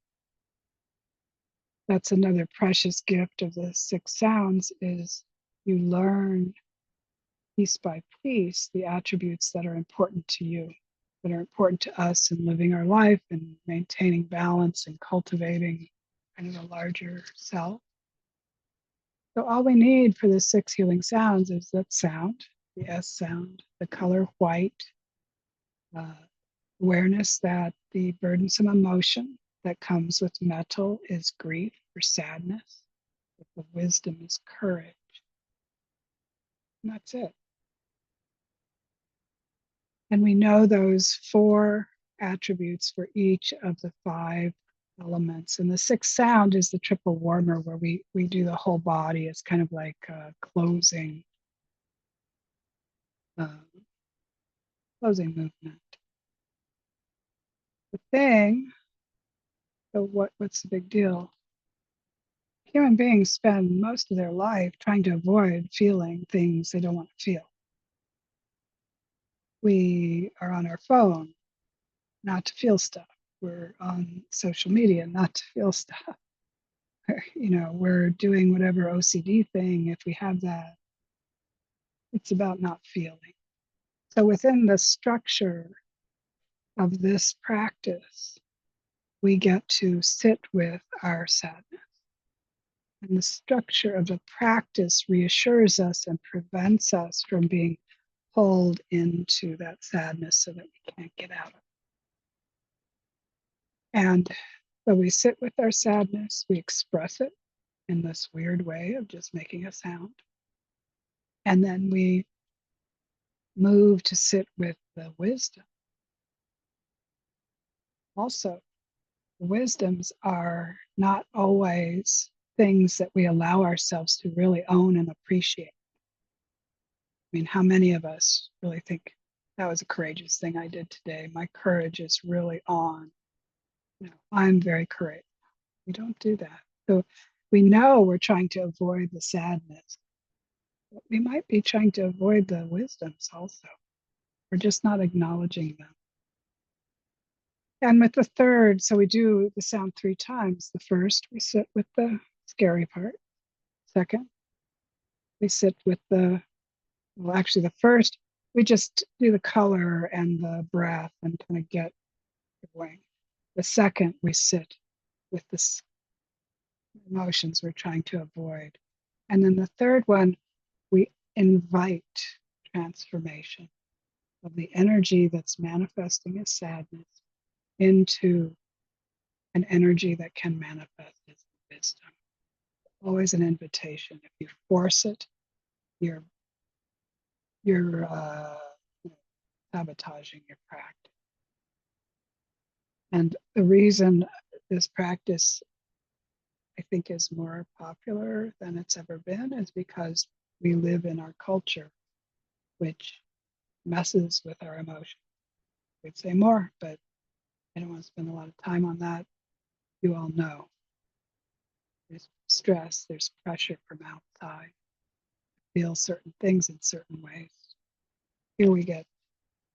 That's another precious gift of the six sounds is you learn piece by piece the attributes that are important to you, that are important to us in living our life and maintaining balance and cultivating kind of a larger self. So all we need for the six healing sounds is that sound, the S sound, the color white, uh, awareness that the burdensome emotion that comes with metal is grief or sadness, that the wisdom is courage. And that's it. And we know those four attributes for each of the five elements. And the sixth sound is the triple warmer, where we do the whole body. It's kind of like uh, closing movement. The thing, so what's the big deal? Human beings spend most of their life trying to avoid feeling things they don't want to feel. We are on our phone not to feel stuff. We're on social media not to feel stuff. We're doing whatever OCD thing, if we have that, it's about not feeling. So within the structure of this practice, we get to sit with our sadness. And the structure of the practice reassures us and prevents us from being pulled into that sadness so that we can't get out of it. And so we sit with our sadness, we express it in this weird way of just making a sound. And then we move to sit with the wisdom. Also, wisdoms are not always things that we allow ourselves to really own and appreciate. I mean, how many of us really think that was a courageous thing I did today? My courage is really on. I'm very courageous. We don't do that. So we know we're trying to avoid the sadness, but we might be trying to avoid the wisdoms also. We're just not acknowledging them. And with the third, so we do the sound three times. The first, we sit with the scary part. Second, we sit with actually the first, we just do the color and the breath and kind of get going. The second, we sit with the emotions we're trying to avoid. And then the third one, we invite transformation of the energy that's manifesting as sadness into an energy that can manifest as wisdom. Always an invitation. If you force it, you're sabotaging your practice. And the reason this practice, I think, is more popular than it's ever been is because we live in our culture, which messes with our emotions. We'd say more, but I don't want to spend a lot of time on that. You all know there's stress, there's pressure from outside, feel certain things in certain ways. Here we get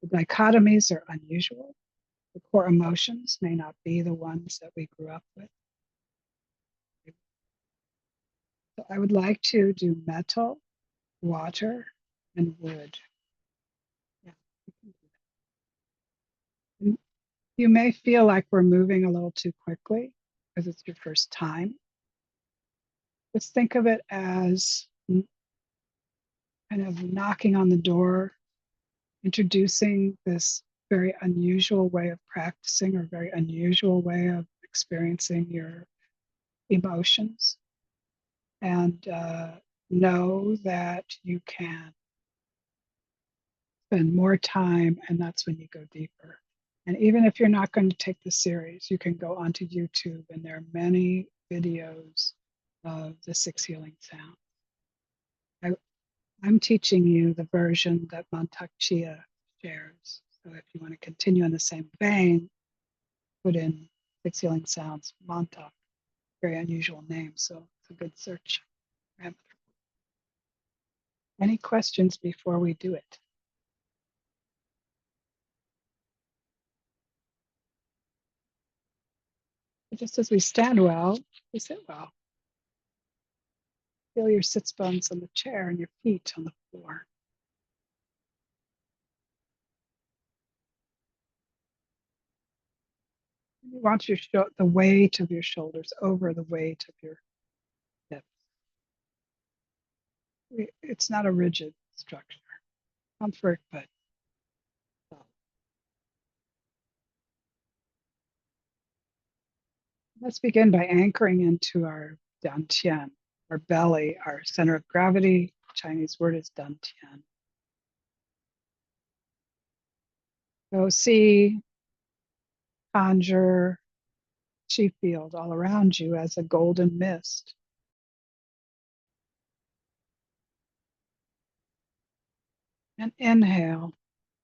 the dichotomies are unusual. The core emotions may not be the ones that we grew up with. So I would like to do metal, water, and wood. Yeah, we can do that. And you may feel like we're moving a little too quickly because it's your first time. Just think of it as kind kind of knocking on the door, introducing this very unusual way of practicing or very unusual way of experiencing your emotions, and know that you can spend more time, and that's when you go deeper. And even if you're not going to take the series, you can go onto YouTube, and there are many videos of the six healing sounds. I'm teaching you the version that Mantak Chia shares. So if you want to continue in the same vein, put in six healing sounds, Mantak, very unusual name, so it's a good search parameter. Any questions before we do it? Just as we stand well, we sit well. Feel your sits bones on the chair and your feet on the floor. You want the weight of your shoulders over the weight of your hips. It's not a rigid structure. Comfort, but soft. Let's begin by anchoring into our dantian, our belly, our center of gravity. Chinese word is dantian. So see, conjure chi field all around you as a golden mist. And inhale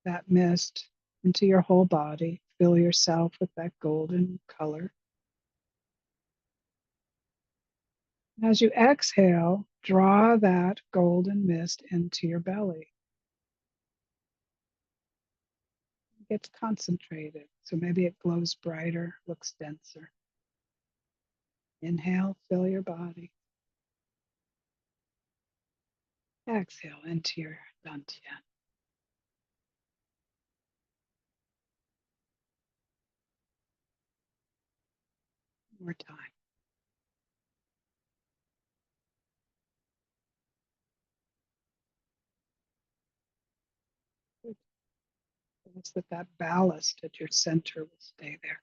that mist into your whole body. Fill yourself with that golden color. As you exhale, draw that golden mist into your belly. It gets concentrated, so maybe it glows brighter, looks denser. Inhale, fill your body. Exhale into your dantian. One more time. It's that ballast at your center will stay there.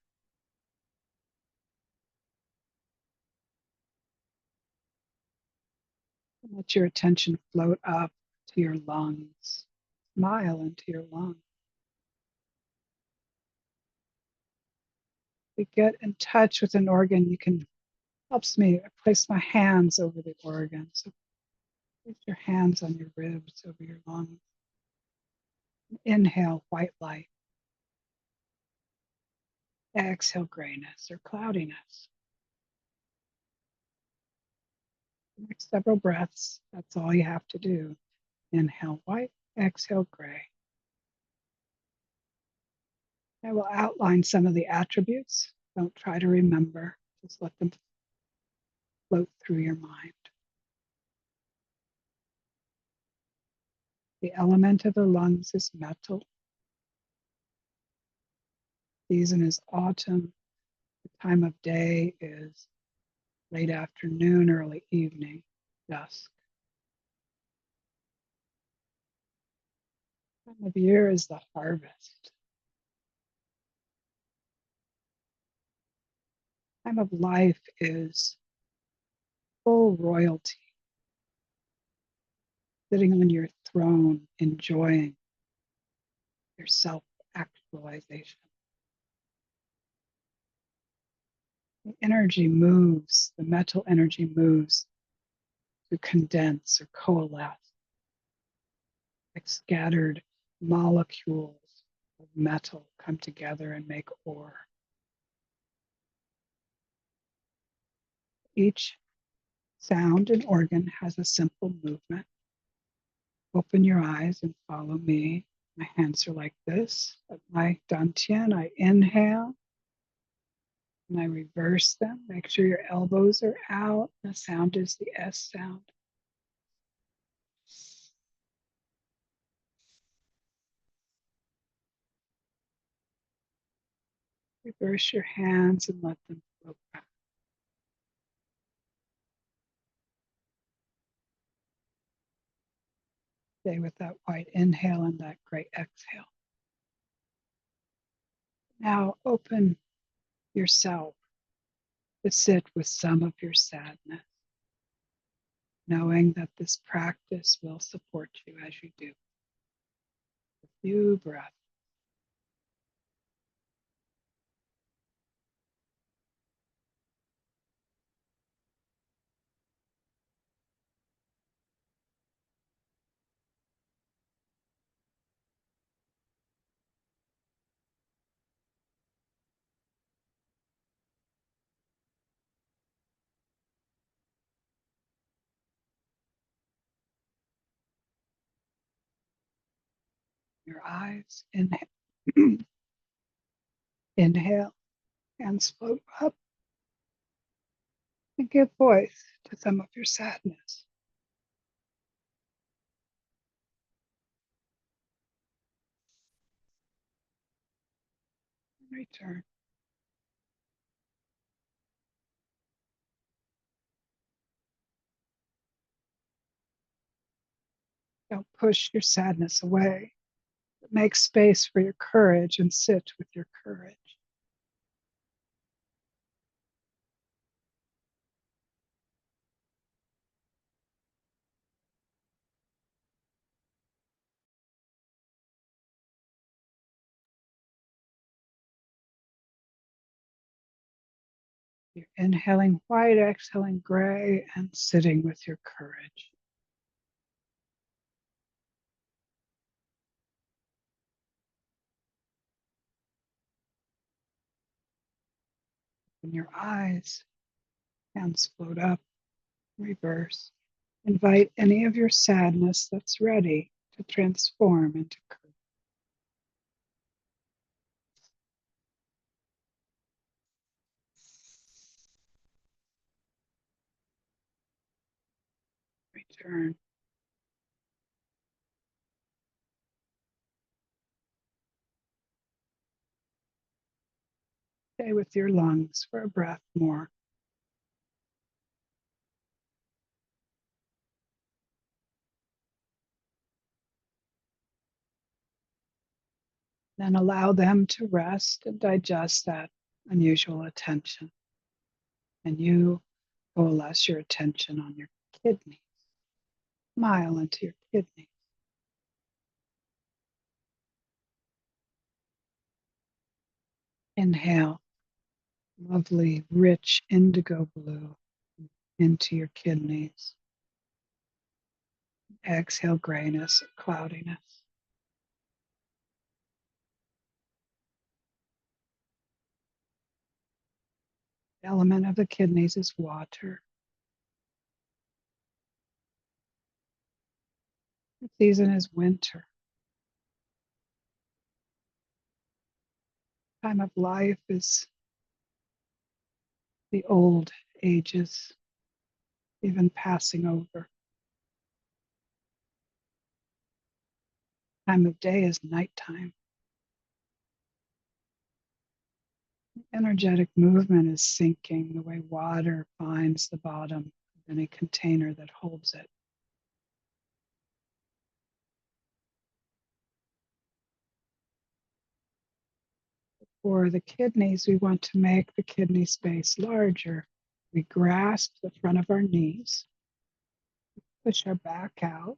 Let your attention float up to your lungs. Smile into your lungs. We get in touch with an organ, you can helps me place my hands over the organ. So place your hands on your ribs, over your lungs. Inhale, white light. Exhale, grayness or cloudiness. Next several breaths, that's all you have to do. Inhale, white. Exhale, gray. I will outline some of the attributes. Don't try to remember. Just let them float through your mind. The element of the lungs is metal. Season is autumn. The time of day is late afternoon, early evening, dusk. Time of year is the harvest. Time of life is full royalty, sitting on your throne, enjoying your self-actualization. The energy moves, the metal energy moves to condense or coalesce, like scattered molecules of metal come together and make ore. Each sound and organ has a simple movement. Open your eyes and follow me. My hands are like this. At my dantian, I inhale and I reverse them. Make sure your elbows are out. The sound is the S sound. Reverse your hands and let them float back. Stay with that wide inhale and that great exhale. Now open yourself to sit with some of your sadness, knowing that this practice will support you as you do. A few breaths. Your eyes, inhale, inhale, hands float up and give voice to some of your sadness. And return. Don't push your sadness away, but make space for your courage and sit with your courage. You're inhaling white, exhaling gray, and sitting with your courage. Open your eyes, hands float up, reverse. Invite any of your sadness that's ready to transform into courage. Return. Stay with your lungs for a breath more. Then allow them to rest and digest that unusual attention. And you coalesce your attention on your kidney. Smile into your kidney. Inhale, lovely, rich indigo blue into your kidneys. Exhale, grayness, cloudiness. The element of the kidneys is water. The season is winter. Time of life is the old ages, even passing over. Time of day is nighttime. Energetic movement is sinking the way water finds the bottom of any container that holds it. For the kidneys, we want to make the kidney space larger. We grasp the front of our knees, push our back out,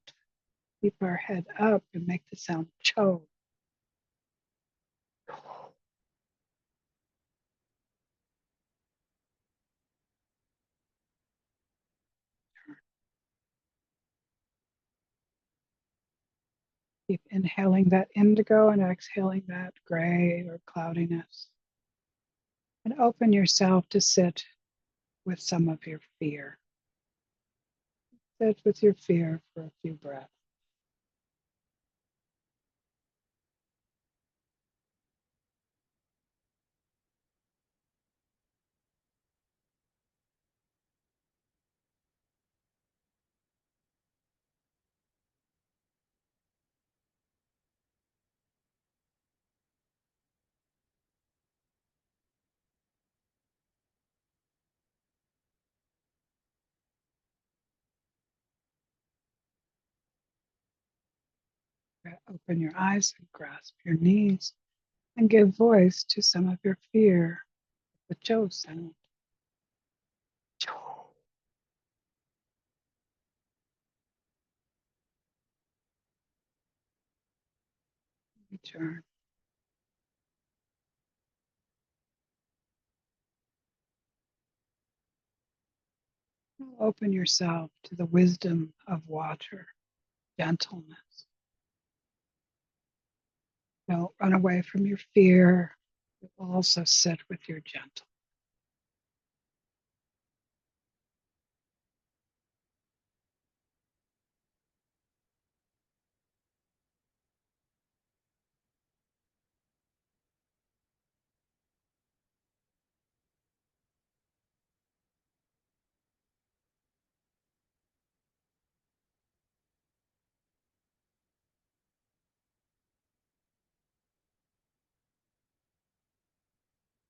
keep our head up, and make the sound cho. Keep inhaling that indigo and exhaling that gray or cloudiness. And open yourself to sit with some of your fear. Sit with your fear for a few breaths. Open your eyes and grasp your knees and give voice to some of your fear, the Cho sound. Return. Open yourself to the wisdom of water, gentleness. Don't run away from your fear. Also sit with your gentle.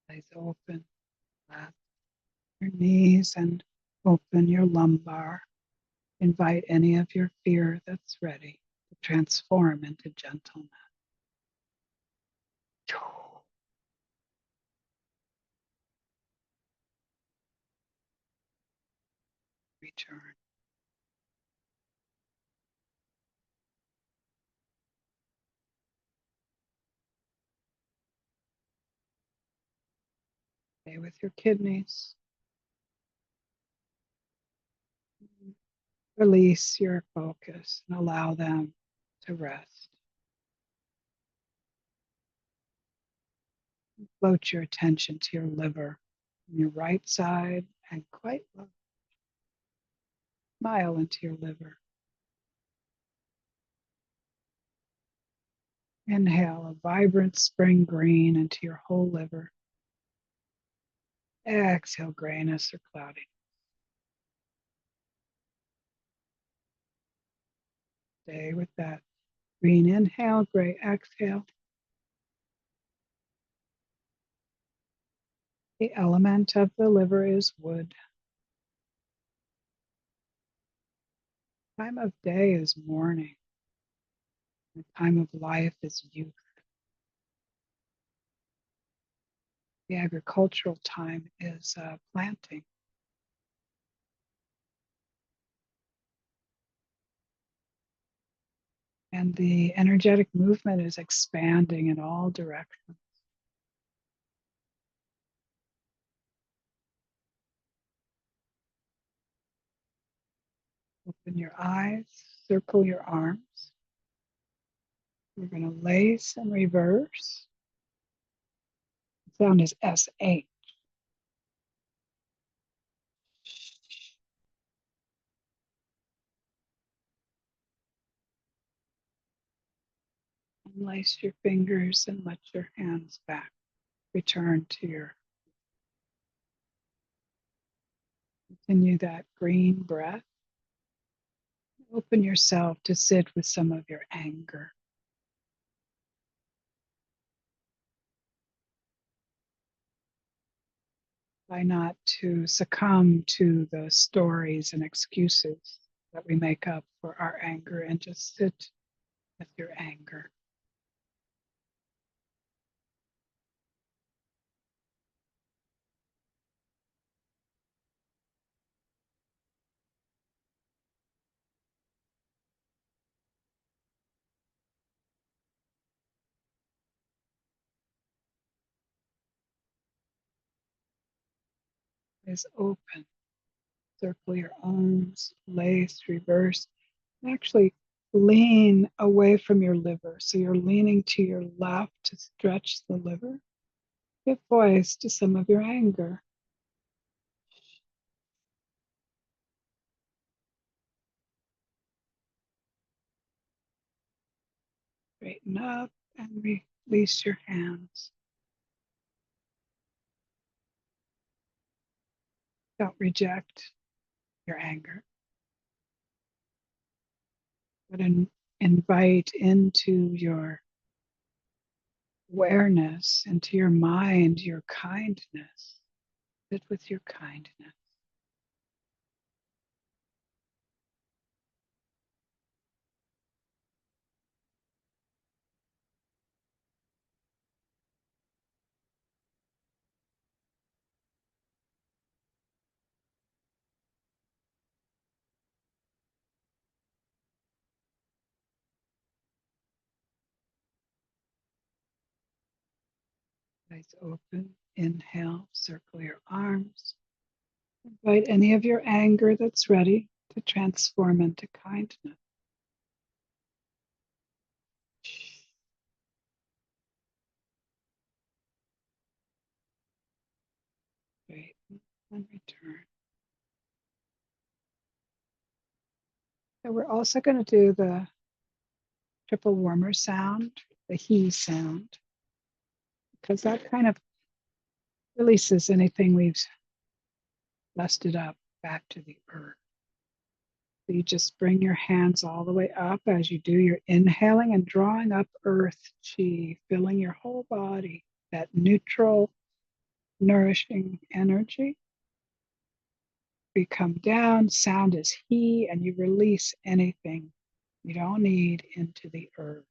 Eyes open. Flat your knees and open your lumbar. Invite any of your fear that's ready to transform into gentleness. Return. Stay with your kidneys. Release your focus and allow them to rest. Float your attention to your liver on your right side and quite low. Smile into your liver. Inhale a vibrant spring green into your whole liver. Exhale grayness or cloudy. Stay with that green inhale, gray exhale. The element of the liver is wood. Time of day is morning. The time of life is youth. The agricultural time is planting. And the energetic movement is expanding in all directions. Open your eyes, circle your arms. We're going to lace and reverse. The sound is S8. Lace your fingers and let your hands back. Return to your, continue that green breath. Open yourself to sit with some of your anger. Try not to succumb to the stories and excuses that we make up for our anger and just sit with your anger. Is open. Circle your arms, lace, reverse, and actually lean away from your liver. So you're leaning to your left to stretch the liver. Give voice to some of your anger. Straighten up and release your hands. Don't reject your anger, but invite into your awareness, into your mind, your kindness. Sit with your kindness. Eyes open. Inhale, circle your arms. Invite any of your anger that's ready to transform into kindness. Great. And return. So we're also going to do the triple warmer sound, the he sound, because that kind of releases anything we've lusted up back to the earth. So you just bring your hands all the way up as you do your inhaling and drawing up earth chi, filling your whole body, that neutral, nourishing energy. We come down, sound is he, and you release anything you don't need into the earth.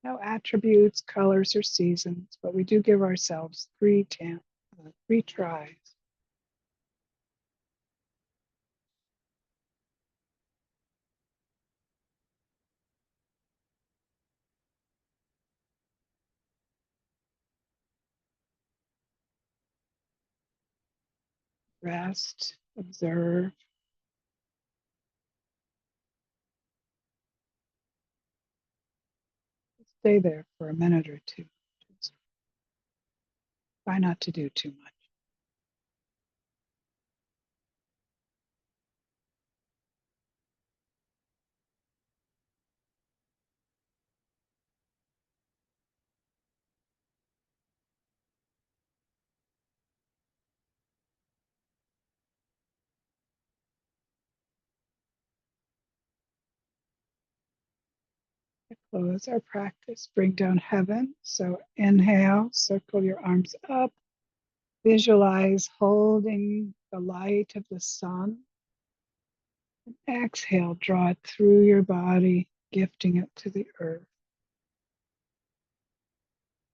No attributes, colors, or seasons, but we do give ourselves three tries. Rest, observe. Stay there for a minute or two. Just try not to do too much. To close our practice, bring down heaven. So inhale, circle your arms up. Visualize holding the light of the sun. And exhale, draw it through your body, gifting it to the earth.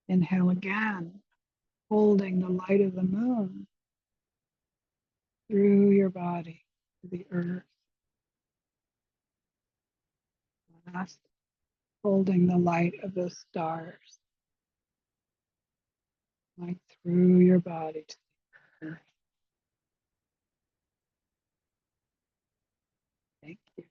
Inhale again, holding the light of the moon through your body to the earth. Last, holding the light of the stars, like through your body to the earth. Thank you.